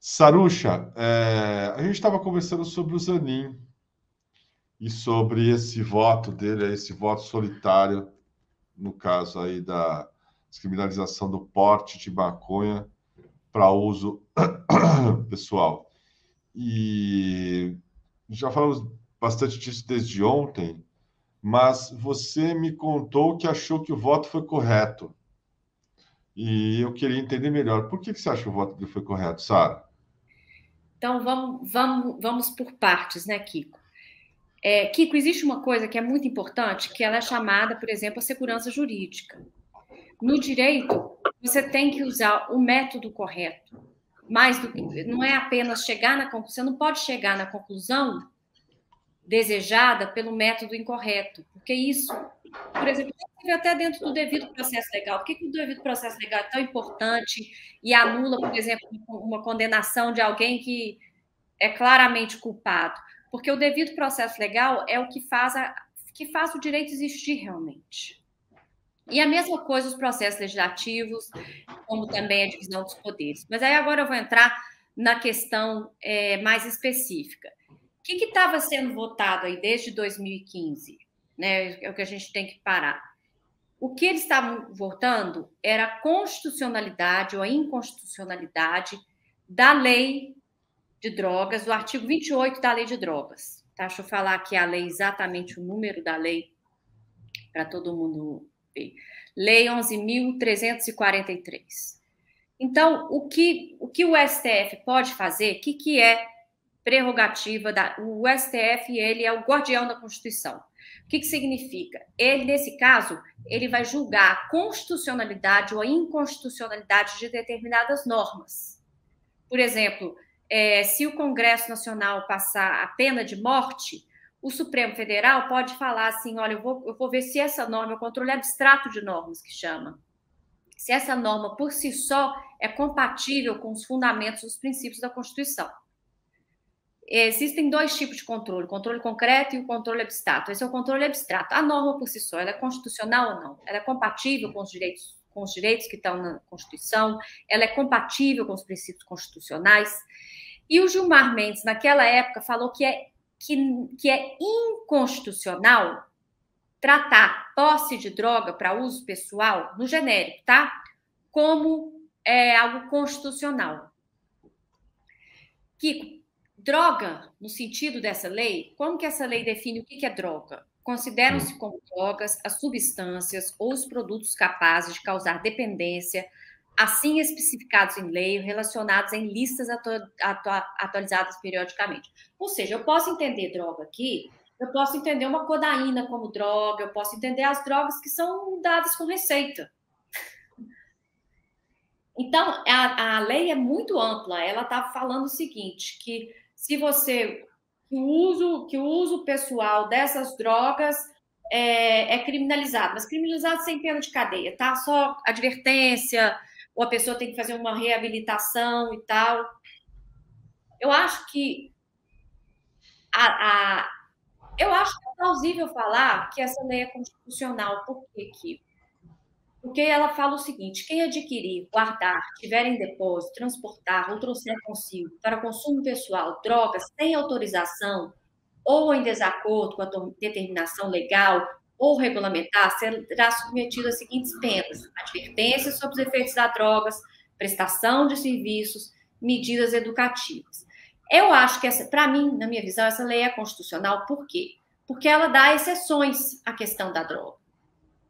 Sarucha, a gente estava conversando sobre o Zanin e sobre esse voto dele, esse voto solitário, no caso aí da descriminalização do porte de maconha para uso pessoal. E já falamos bastante disso desde ontem, mas você me contou que achou que o voto foi correto. E eu queria entender melhor. Por que você acha que o voto dele foi correto, Sara? Então, vamos por partes, né, Kiko? Kiko, existe uma coisa que é muito importante, que ela é chamada, por exemplo, a segurança jurídica. No direito, você tem que usar o método correto. Mais do que, não é apenas chegar na conclusão, você não pode chegar na conclusão desejada pelo método incorreto, porque isso, por exemplo, até dentro do devido processo legal. Por que o devido processo legal é tão importante e anula, por exemplo, uma condenação de alguém que é claramente culpado? Porque o devido processo legal é o que faz o direito existir realmente. E a mesma coisa os processos legislativos, como também a divisão dos poderes. Mas aí agora eu vou entrar na questão mais específica. O que estava sendo votado aí desde 2015? Né? É o que a gente tem que parar. O que eles estavam votando era a constitucionalidade ou a inconstitucionalidade da lei de drogas, do artigo 28 da lei de drogas. Tá? Deixa eu falar aqui a lei, exatamente o número da lei, para todo mundo ver. Lei 11.343. Então, o que o STF pode fazer, o que é prerrogativa o STF, ele é o guardião da Constituição. O que significa? Ele, nesse caso, ele vai julgar a constitucionalidade ou a inconstitucionalidade de determinadas normas. Por exemplo, se o Congresso Nacional passar a pena de morte, o Supremo Federal pode falar assim, olha, eu vou ver se essa norma, é o controle abstrato de normas, que chama, se essa norma por si só é compatível com os fundamentos dos princípios da Constituição. Existem dois tipos de controle, o controle concreto e o controle abstrato. Esse é o controle abstrato. A norma por si só, ela é constitucional ou não? Ela é compatível com os direitos que estão na Constituição? Ela é compatível com os princípios constitucionais? E o Gilmar Mendes, naquela época, falou que é inconstitucional tratar posse de droga para uso pessoal, no genérico, tá? Como algo constitucional. Kiko, droga, no sentido dessa lei, como que essa lei define o que é droga? Consideram-se como drogas as substâncias ou os produtos capazes de causar dependência, assim especificados em lei, relacionados em listas atualizadas periodicamente. Ou seja, eu posso entender droga aqui, eu posso entender uma codaína como droga, eu posso entender as drogas que são dadas com receita. Então, a lei é muito ampla, ela está falando o seguinte, que se você que o uso pessoal dessas drogas é criminalizado, mas criminalizado sem pena de cadeia, tá? Só advertência, ou a pessoa tem que fazer uma reabilitação e tal. Eu acho que eu acho que é plausível falar que essa lei é constitucional. Por quê, Kiko? Porque ela fala o seguinte: quem adquirir, guardar, tiver em depósito, transportar ou trouxer consigo para consumo pessoal drogas sem autorização ou em desacordo com a determinação legal ou regulamentar, será submetido às seguintes penas: advertências sobre os efeitos das drogas, prestação de serviços, medidas educativas. Eu acho que, para mim, na minha visão, essa lei é constitucional. Por quê? Porque ela dá exceções à questão da droga.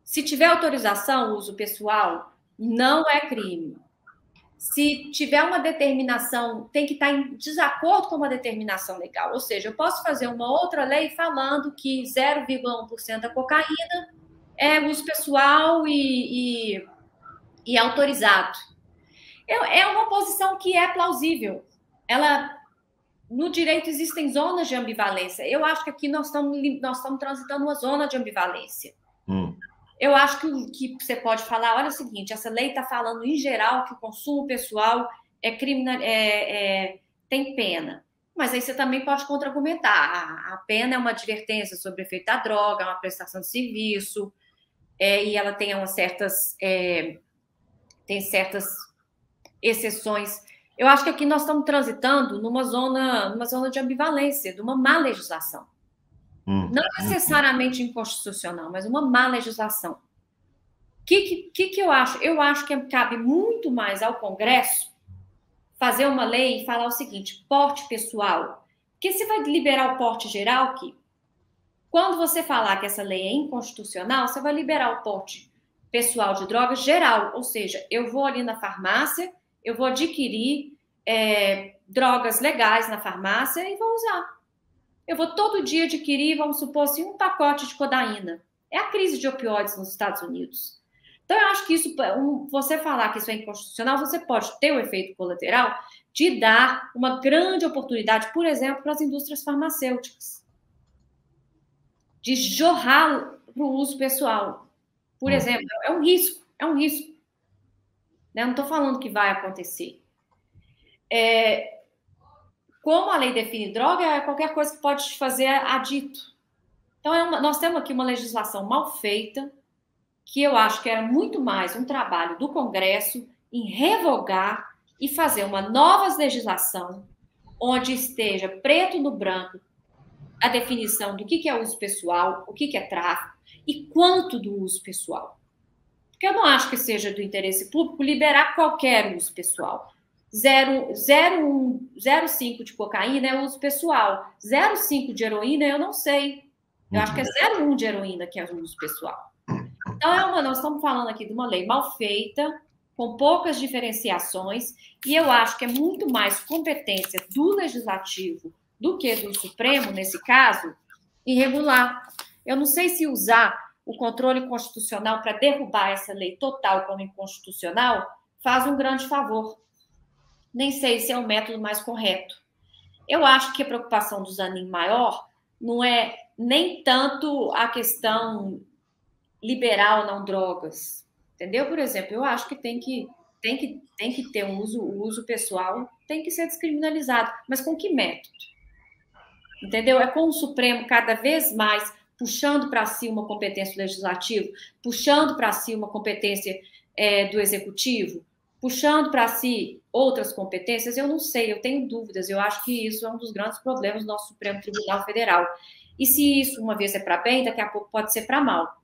Se tiver autorização, uso pessoal, não é crime. Se tiver uma determinação, tem que estar em desacordo com uma determinação legal. Ou seja, eu posso fazer uma outra lei falando que 0,1% da cocaína é uso pessoal e autorizado. É uma posição que é plausível. No direito existem zonas de ambivalência. Eu acho que aqui nós estamos transitando uma zona de ambivalência. Eu acho que você pode falar, olha o seguinte, essa lei está falando em geral que o consumo pessoal tem pena. Mas aí você também pode contra-argumentar. A pena é uma advertência sobre o efeito da droga, uma prestação de serviço, e ela tem certas exceções. Eu acho que aqui nós estamos transitando numa zona de ambivalência, de uma má legislação. Não necessariamente inconstitucional, mas uma má legislação. O que eu acho? Eu acho que cabe muito mais ao Congresso fazer uma lei e falar o seguinte: porte pessoal. Porque se vai liberar o porte geral, que quando você falar que essa lei é inconstitucional, você vai liberar o porte pessoal de drogas geral. Ou seja, eu vou ali na farmácia, eu vou adquirir drogas legais na farmácia e vou usar. Eu vou todo dia adquirir, vamos supor assim, um pacote de codeína. É a crise de opioides nos Estados Unidos. Então, eu acho que isso, você falar que isso é inconstitucional, você pode ter o efeito colateral de dar uma grande oportunidade, por exemplo, para as indústrias farmacêuticas, de jorrar para o uso pessoal. Por exemplo, é um risco. Né? Não estou falando que vai acontecer. Como a lei define droga, é qualquer coisa que pode te fazer adito. Então, nós temos aqui uma legislação mal feita, que eu acho que era muito mais um trabalho do Congresso em revogar e fazer uma nova legislação onde esteja preto no branco a definição do que é uso pessoal, o que é tráfico e quanto do uso pessoal. Porque eu não acho que seja do interesse público liberar qualquer uso pessoal. 0,5 de cocaína é uso pessoal. 0,5 de heroína eu não sei. Eu acho que é 0,1 de heroína que é uso pessoal. Então, nós estamos falando aqui de uma lei mal feita, com poucas diferenciações, e eu acho que é muito mais competência do Legislativo do que do Supremo, nesse caso, em regular. Eu não sei se usar o controle constitucional para derrubar essa lei total como inconstitucional faz um grande favor. Nem sei se é o método mais correto. Eu acho que a preocupação do Zanin maior não é nem tanto a questão liberar ou não drogas, entendeu? Por exemplo, eu acho que tem que ter o uso pessoal, tem que ser descriminalizado, mas com que método? Entendeu? É com o Supremo cada vez mais puxando para si uma competência do Legislativo, puxando para si uma competência do Executivo, puxando para si outras competências, eu não sei, eu tenho dúvidas, eu acho que isso é um dos grandes problemas do nosso Supremo Tribunal Federal. E se isso uma vez é para bem, daqui a pouco pode ser para mal.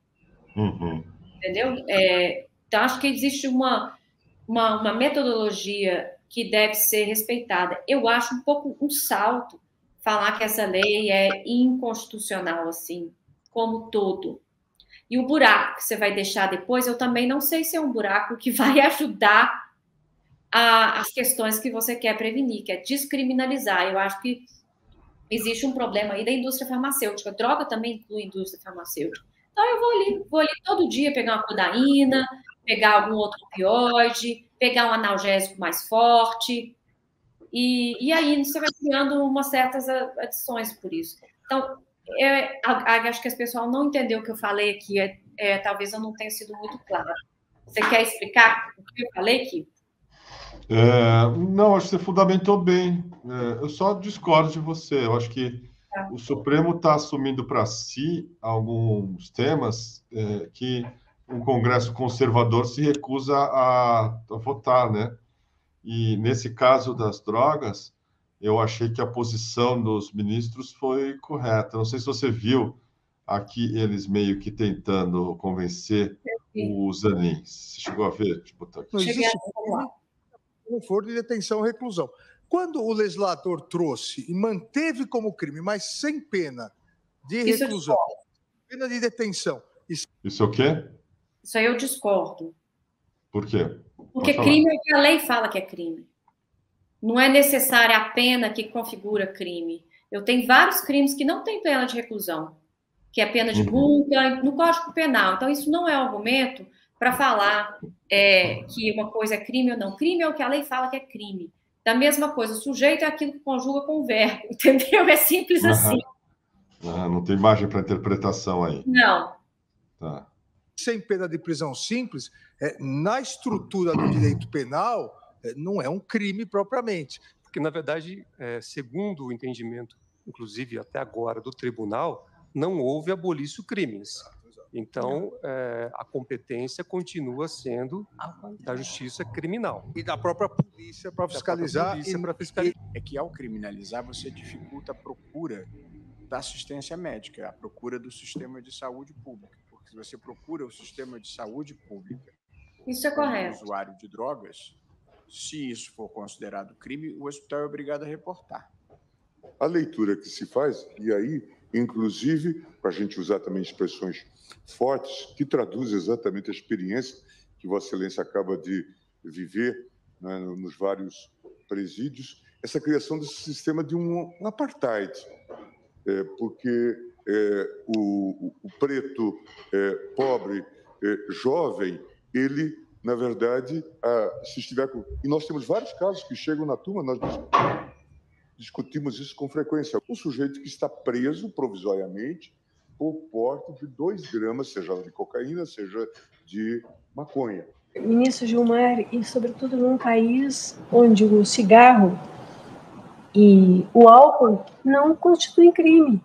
Entendeu? Então, acho que existe uma metodologia que deve ser respeitada. Eu acho um pouco um salto falar que essa lei é inconstitucional, assim, como todo. E o buraco que você vai deixar depois, eu também não sei se é um buraco que vai ajudar as questões que você quer prevenir, que é descriminalizar. Eu acho que existe um problema aí da indústria farmacêutica. Droga também inclui indústria farmacêutica. Então, eu vou ali todo dia pegar uma codeína, pegar algum outro opioide, pegar um analgésico mais forte, e aí você vai criando umas certas adições por isso. Então, acho que as pessoas não entenderam o que eu falei aqui, talvez eu não tenha sido muito clara. Você quer explicar o que eu falei aqui? Não, acho que você fundamentou bem. Eu só discordo de você. Eu acho que o Supremo está assumindo para si alguns temas que um Congresso conservador se recusa a votar, né? E nesse caso das drogas, eu achei que a posição dos ministros foi correta. Não sei se você viu aqui eles meio que tentando convencer o Zanin. Você chegou a ver? Tipo, tá aqui. Não existe conforto de detenção ou reclusão. Quando o legislador trouxe e manteve como crime, mas sem pena de reclusão, pena de detenção. Isso é o quê? Isso aí eu discordo. Por quê? Porque crime é o que a lei fala que é crime. Não é necessária a pena que configura crime. Eu tenho vários crimes que não têm pena de reclusão, que é pena de multa no Código Penal. Então, isso não é argumento para falar que uma coisa é crime ou não. Crime é o que a lei fala que é crime. Da mesma coisa, sujeito é aquilo que conjuga com o verbo, entendeu? É simples assim. Não tem margem para interpretação aí. Não. Tá. Sem pena de prisão simples, na estrutura do direito penal, não é um crime propriamente. Porque, na verdade, segundo o entendimento, inclusive até agora, do tribunal, não houve abolício crimes. Então, a competência continua sendo da justiça criminal. E da própria polícia para fiscalizar. É que, ao criminalizar, você dificulta a procura da assistência médica, a procura do sistema de saúde pública. Porque se você procura o sistema de saúde pública, isso é correto, como usuário de drogas, se isso for considerado crime, o hospital é obrigado a reportar. A leitura que se faz, e aí, inclusive, para a gente usar também expressões fortes, que traduzem exatamente a experiência que Vossa Excelência acaba de viver, né, nos vários presídios, essa criação desse sistema de um apartheid, porque o preto pobre, jovem, ele, na verdade, se estiver com... E nós temos vários casos que chegam na turma, nós discutimos isso com frequência. Um sujeito que está preso provisoriamente por porte de 2 gramas, seja de cocaína, seja de maconha. Ministro Gilmar, e sobretudo num país onde o cigarro e o álcool não constituem crime.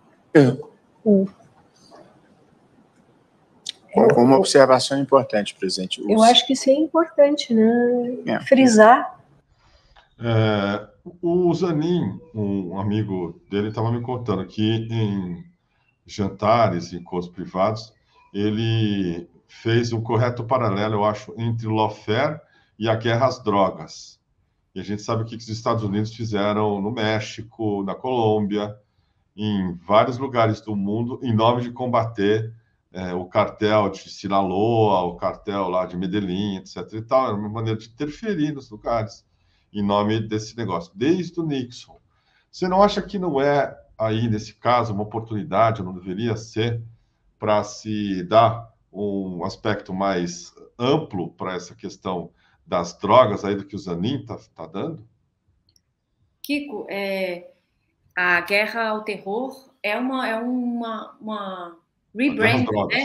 Uma observação importante, presidente. Eu acho que isso é importante, né? Frisar. O Zanin, um amigo dele, estava me contando que em jantares, em encontros privados, ele fez um correto paralelo, eu acho, entre o lawfare e a guerra às drogas. E a gente sabe o que os Estados Unidos fizeram no México, na Colômbia, em vários lugares do mundo, em nome de combater o cartel de Sinaloa, o cartel lá de Medellín, etc. e tal. Era uma maneira de interferir nos lugares em nome desse negócio, desde o Nixon. Você não acha que não é aí, nesse caso, uma oportunidade, ou não deveria ser, para se dar um aspecto mais amplo para essa questão das drogas aí do que o Zanin está dando? Kiko, a guerra ao terror é uma rebranding, né?